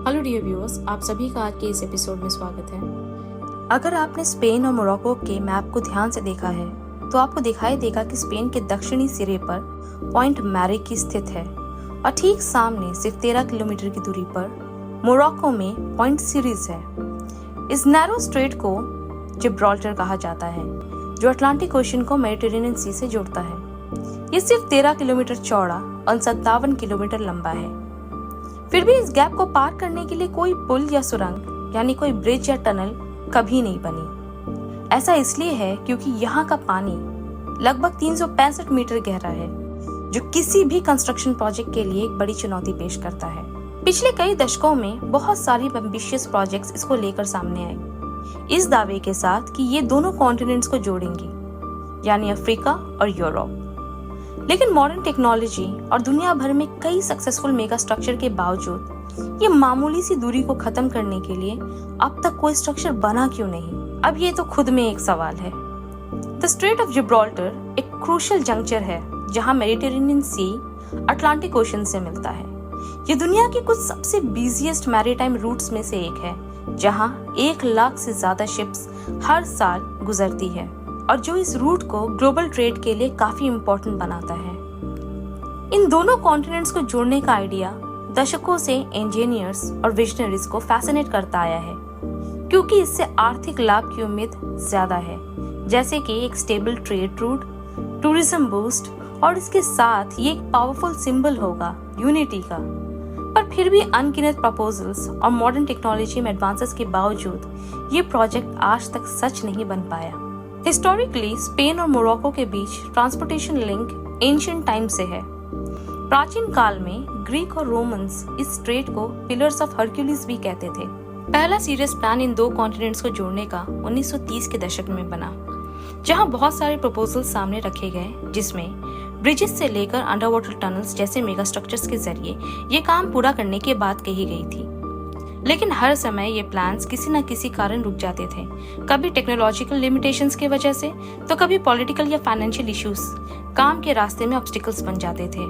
Hello dear viewers, आप सभी का आज के इस एपिसोड में स्वागत है। अगर आपने स्पेन और मोरक्को के मैप को ध्यान से देखा है तो आपको दिखाई देगा कि स्पेन के दक्षिणी सिरे पर पॉइंट मैरिकी स्थित है और ठीक सामने सिर्फ 13 किलोमीटर की दूरी पर मोरक्को में पॉइंट सीरीज है। इस नैरो स्ट्रेट को जिब्राल्टर कहा जाता है जो अटलांटिक ओशन को मेडिटेरेनियन सी से जोड़ता है। ये सिर्फ 13 किलोमीटर चौड़ा और 57 किलोमीटर लंबा है। फिर भी इस गैप को पार करने के लिए कोई पुल या सुरंग यानी कोई ब्रिज या टनल कभी नहीं बनी। ऐसा इसलिए है क्योंकि यहाँ का पानी लगभग 365 मीटर गहरा है, जो किसी भी कंस्ट्रक्शन प्रोजेक्ट के लिए एक बड़ी चुनौती पेश करता है। पिछले कई दशकों में बहुत सारी एम्बिशियस प्रोजेक्ट्स इसको लेकर सामने आए, इस दावे के साथ कि ये दोनों कॉन्टिनेंट्स को जोड़ेंगी, यानी अफ्रीका और यूरोप। लेकिन मॉडर्न टेक्नोलॉजी और दुनिया भर में कई सक्सेसफुल मेगा स्ट्रक्चर के बावजूद ये मामूली सी दूरी को खत्म करने के लिए अब तक कोई स्ट्रक्चर बना क्यों नहीं? अब ये तो खुद में एक सवाल है। द स्ट्रेट ऑफ जिब्राल्टर एक क्रूशियल जंक्चर है जहां मेडिटेरेनियन सी अटलांटिक ओशन से मिलता है। ये दुनिया की कुछ सबसे बिजिएस्ट मैरीटाइम रूट्स में से एक है, जहां 1 लाख से ज्यादा शिप्स हर साल गुजरती है और जो इस रूट को ग्लोबल ट्रेड के लिए काफी इम्पोर्टेंट बनाता है। इन दोनों कॉन्टिनेंट्स को जोड़ने का आइडिया दशकों से इंजीनियर्स और विजनरीज को फैसिनेट करता आया है, क्योंकि इससे आर्थिक लाभ की उम्मीद ज्यादा है, जैसे कि एक stable trade route, tourism boost और इसके साथ ये एक पावरफुल सिंबल होगा यूनिटी का। पर फिर भी अनगिनत प्रपोजल्स और मॉडर्न टेक्नोलॉजी में एडवांसेस के बावजूद ये प्रोजेक्ट आज तक सच नहीं बन पाया। हिस्टोरिकली स्पेन और मोरक्को के बीच ट्रांसपोर्टेशन लिंक एंशिएंट टाइम से है। प्राचीन काल में ग्रीक और रोमन्स इस स्ट्रेट को पिलर्स ऑफ हरक्यूलिस भी कहते थे। पहला सीरियस प्लान इन दो कॉन्टिनेंट्स को जोड़ने का 1930 के दशक में बना, जहां बहुत सारे प्रपोजल सामने रखे गए, जिसमें ब्रिजेस से लेकर अंडर वाटर टनल्स जैसे मेगा स्ट्रक्चर्स के जरिए ये काम पूरा करने की बात कही गई थी। लेकिन हर समय ये प्लान्स किसी न किसी कारण रुक जाते थे, कभी टेक्नोलॉजिकल लिमिटेशंस की वजह से, तो कभी पॉलिटिकल या फाइनेंशियल इश्यूज काम के रास्ते में ऑब्स्टिकल्स बन जाते थे।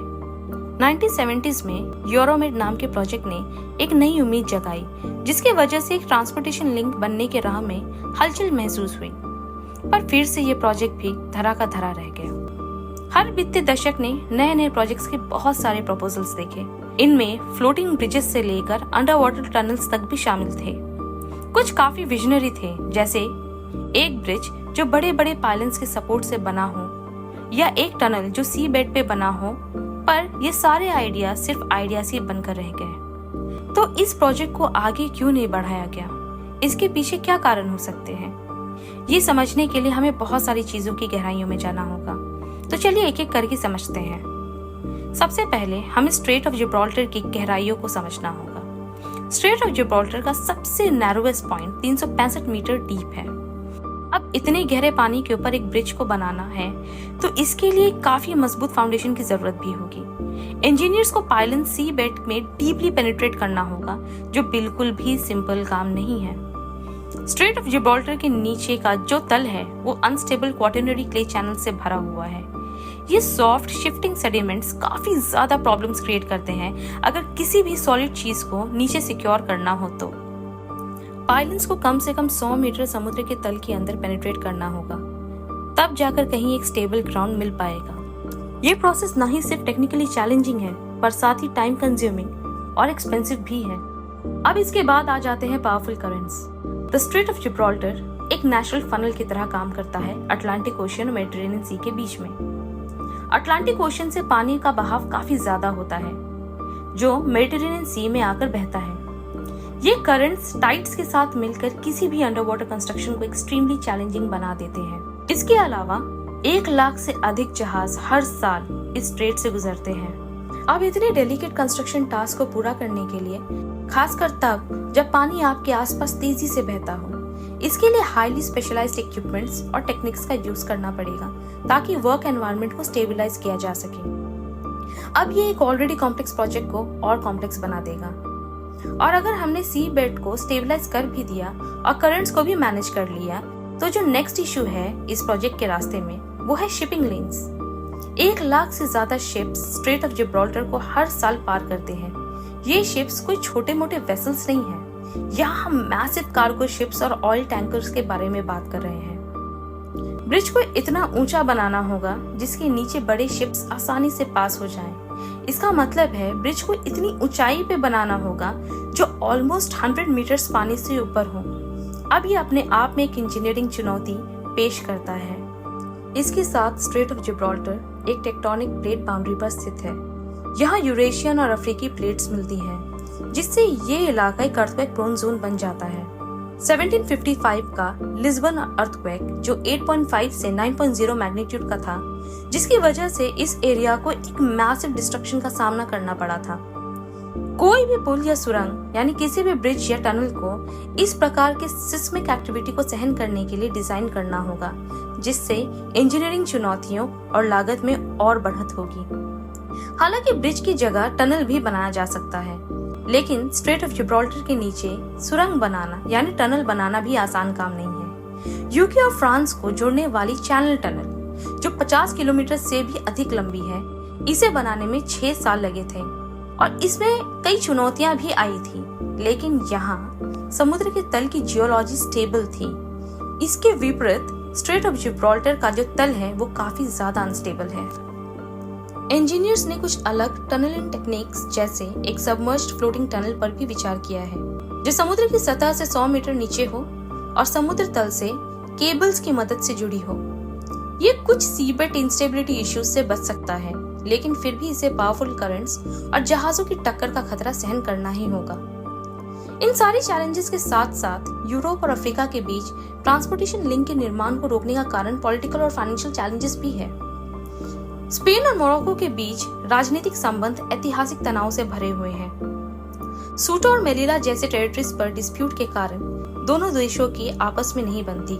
1970s में यूरोमेड नाम के प्रोजेक्ट ने एक नई उम्मीद जगाई, जिसकी वजह से एक ट्रांसपोर्टेशन लिंक बनने के राह में हलचल महसूस हुई। पर फिर से ये प्रोजेक्ट भी धरा का धरा रह गया। हर बीते दशक ने नए नए प्रोजेक्ट्स के बहुत सारे प्रपोजल्स देखे। इनमें फ्लोटिंग ब्रिजेस से लेकर अंडर वाटर टनल्स तक भी शामिल थे। कुछ काफी विजनरी थे, जैसे एक ब्रिज जो बड़े बड़े पाइलन्स के सपोर्ट से बना हो या एक टनल जो सी बेड पे बना हो। पर ये सारे आइडिया सिर्फ आइडियाज ही बनकर रह गए। तो इस प्रोजेक्ट को आगे क्यों नहीं बढ़ाया गया? इसके पीछे क्या कारण हो सकते हैं? ये समझने के लिए हमें बहुत सारी चीजों की गहराइयों में जाना होगा। तो चलिए एक एक करके समझते हैं। सबसे पहले हमें स्ट्रेट ऑफ जिब्राल्टर की गहराइयों को समझना होगा। स्ट्रेट ऑफ जिब्राल्टर का सबसे नैरोएस्ट पॉइंट 365 मीटर डीप है। अब इतने गहरे पानी के ऊपर एक ब्रिज को बनाना है तो इसके लिए काफी मजबूत फाउंडेशन की जरूरत भी होगी। इंजीनियर्स को पाइलन सी बेड में डीपली पेनिट्रेट करना होगा, जो बिल्कुल भी सिंपल काम नहीं है। स्ट्रेट ऑफ जिब्राल्टर के नीचे का जो तल है वो अनस्टेबल क्वाटरनरी क्ले चैनल से भरा हुआ है। ये सॉफ्ट शिफ्टिंग सेडिमेंट्स काफी ज्यादा प्रॉब्लम्स क्रिएट करते हैं अगर किसी भी सॉलिड चीज को नीचे सिक्योर करना हो तो। पाइलन्स को कम से कम 100 मीटर समुद्र के तल के अंदर पेनिट्रेट करना होगा, तब जाकर कहीं एक स्टेबल ग्राउंड मिल पाएगा। ये प्रोसेस ना ही सिर्फ टेक्निकली चैलेंजिंग है, पर साथ ही टाइम कंज्यूमिंग और एक्सपेंसिव भी है। अब इसके बाद आ जाते हैं powerful currents. The straight of Gibraltar एक नेचुरल फनल की तरह काम करता है अटलांटिक ओशन और मेडिटेरेनियन सी के बीच में। अटलांटिक ओशन से पानी का बहाव काफी ज्यादा होता है, जो मेडिटेरेनियन सी में आकर बहता है। ये करंट्स टाइड्स के साथ मिलकर किसी भी अंडर वाटर कंस्ट्रक्शन को एक्सट्रीमली चैलेंजिंग बना देते हैं। इसके अलावा 1 लाख से अधिक जहाज हर साल इस स्ट्रेट से गुजरते हैं। अब इतने डेलिकेट कंस्ट्रक्शन टास्क को पूरा करने के लिए, खासकर तब जब पानी आपके आसपास तेजी से बहता हो, इसके लिए हाईली स्पेशलाइज्ड इक्विपमेंट्स और टेक्निक्स का यूज करना पड़ेगा ताकि वर्क एनवायरनमेंट को स्टेबलाइज किया जा सके। अब ये एक ऑलरेडी कॉम्प्लेक्स प्रोजेक्ट को और कॉम्प्लेक्स बना देगा। और अगर हमने सी बेड को स्टेबलाइज कर भी दिया और करंट्स को भी मैनेज कर लिया, तो जो नेक्स्ट इशू है इस प्रोजेक्ट के रास्ते में वो है शिपिंग लेन्स। 1 लाख से ज्यादा शिप्स स्ट्रेट ऑफ जिब्राल्टर को हर साल पार करते हैं। ये शिप्स कोई छोटे मोटे वेसल्स नहीं हैं। यहाँ हम मैसिव कार्गो शिप्स और ऑयल टैंकर्स के बारे में बात कर रहे हैं। ब्रिज को इतना ऊंचा बनाना होगा जिसके नीचे बड़े शिप्स आसानी से पास हो जाएं। इसका मतलब है ब्रिज को इतनी ऊंचाई पे बनाना होगा जो ऑलमोस्ट 100 मीटर्स पानी से ऊपर हो। अब ये अपने आप में एक इंजीनियरिंग चुनौती पेश करता है। इसके साथ स्ट्रेट ऑफ जिब्राल्टर एक टेक्टोनिक प्लेट बाउंड्री पर स्थित है। यहाँ यूरेशियन और अफ्रीकी प्लेट्स मिलती हैं, जिससे ये इलाका एक अर्थक्वेक प्रोन जोन बन जाता है। 1755 का लिस्बन अर्थक्वेक जो 8.5 से 9.0 मैग्नीट्यूड का था, जिसकी वजह से इस एरिया को एक मैसिव डिस्ट्रक्शन का सामना करना पड़ा था। कोई भी पुल या सुरंग यानी किसी भी ब्रिज या टनल को इस प्रकार के सिस्मिक एक्टिविटी को सहन करने के लिए डिजाइन करना होगा, जिससे इंजीनियरिंग चुनौतियों और लागत में और बढ़त होगी। हालांकि ब्रिज की जगह टनल भी बनाया जा सकता है, लेकिन स्ट्रेट ऑफ जिब्राल्टर के नीचे सुरंग बनाना यानी टनल बनाना भी आसान काम नहीं है। यूके और फ्रांस को जोड़ने वाली चैनल टनल जो 50 किलोमीटर से भी अधिक लंबी है, इसे बनाने में 6 साल लगे थे और इसमें कई चुनौतियां भी आई थी। लेकिन यहाँ समुद्र के तल की जियोलॉजी स्टेबल थी। इसके विपरीत स्ट्रेट ऑफ जिब्राल्टर का जो तल है वो काफी ज्यादा अनस्टेबल है। इंजीनियर्स ने कुछ अलग टनलिंग टेक्निक्स जैसे एक सबमर्ज्ड फ्लोटिंग टनल पर भी विचार किया है, जो समुद्र की सतह से 100 मीटर नीचे हो और समुद्र तल से केबल्स की मदद से जुड़ी हो। ये कुछ सीबेड इंस्टेबिलिटी इश्यूज से बच सकता है, लेकिन फिर भी इसे पावरफुल करंट्स और जहाजों की टक्कर का खतरा सहन करना ही होगा। इन सारी चैलेंजेस के साथ साथ यूरोप और अफ्रीका के बीच ट्रांसपोर्टेशन लिंक के निर्माण को रोकने का कारण पॉलिटिकल और फाइनेंशियल चैलेंजेस भी है। स्पेन और मोरक्को के बीच राजनीतिक संबंध ऐतिहासिक तनाव से भरे हुए हैं। सूटा और मेलिला जैसे टेरिटरीज पर डिस्प्यूट के कारण दोनों देशों की आपस में नहीं बनती।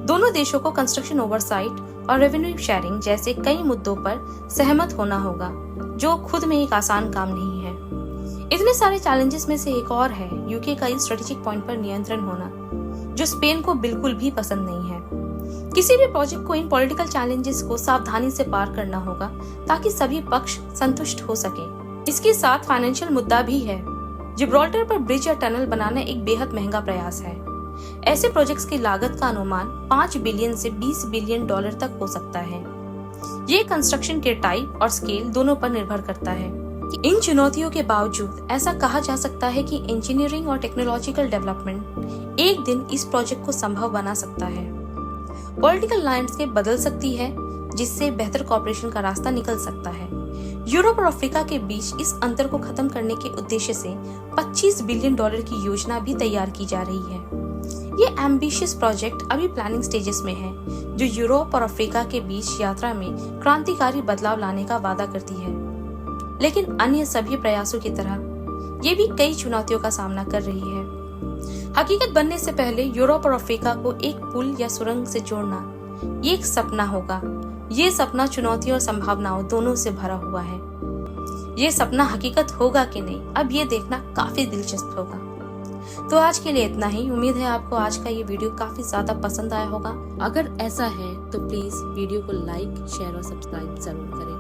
दोनों देशों को कंस्ट्रक्शन ओवरसाइट और रेवेन्यू शेयरिंग जैसे कई मुद्दों पर सहमत होना होगा, जो खुद में एक आसान काम नहीं है। इतने सारे चैलेंजेस में से एक और है यूके का इस स्ट्रेटेजिक पॉइंट पर नियंत्रण होना, जो स्पेन को बिल्कुल भी पसंद नहीं है। किसी भी प्रोजेक्ट को इन पॉलिटिकल चैलेंजेस को सावधानी से पार करना होगा ताकि सभी पक्ष संतुष्ट हो सके। इसके साथ फाइनेंशियल मुद्दा भी है। जिब्राल्टर पर ब्रिज या टनल बनाना एक बेहद महंगा प्रयास है। ऐसे प्रोजेक्ट्स की लागत का अनुमान 5 बिलियन से 20 बिलियन डॉलर तक हो सकता है। ये कंस्ट्रक्शन के टाइप और स्केल दोनों पर निर्भर करता है। इन चुनौतियों के बावजूद ऐसा कहा जा सकता है कि इंजीनियरिंग और टेक्नोलॉजिकल डेवलपमेंट एक दिन इस प्रोजेक्ट को संभव बना सकता है। पॉलिटिकल लैंडस्केप बदल सकती है, जिससे बेहतर कॉपरेशन का रास्ता निकल सकता है। यूरोप और अफ्रीका के बीच इस अंतर को खत्म करने के उद्देश्य से 25 बिलियन डॉलर की योजना भी तैयार की जा रही है। ये एम्बिशियस प्रोजेक्ट अभी प्लानिंग स्टेजेस में है, जो यूरोप और अफ्रीका के बीच यात्रा में क्रांतिकारी बदलाव लाने का वादा करती है। लेकिन अन्य सभी प्रयासों की तरह ये भी कई चुनौतियों का सामना कर रही है। हकीकत बनने से पहले यूरोप और अफ्रीका को एक पुल या सुरंग से जोड़ना ये एक सपना होगा। ये सपना चुनौतियों और संभावनाओं दोनों से भरा हुआ है। ये सपना हकीकत होगा कि नहीं, अब ये देखना काफी दिलचस्प होगा। तो आज के लिए इतना ही। उम्मीद है आपको आज का ये वीडियो काफी ज्यादा पसंद आया होगा। अगर ऐसा है तो प्लीज वीडियो को लाइक, शेयर और सब्सक्राइब जरूर करें।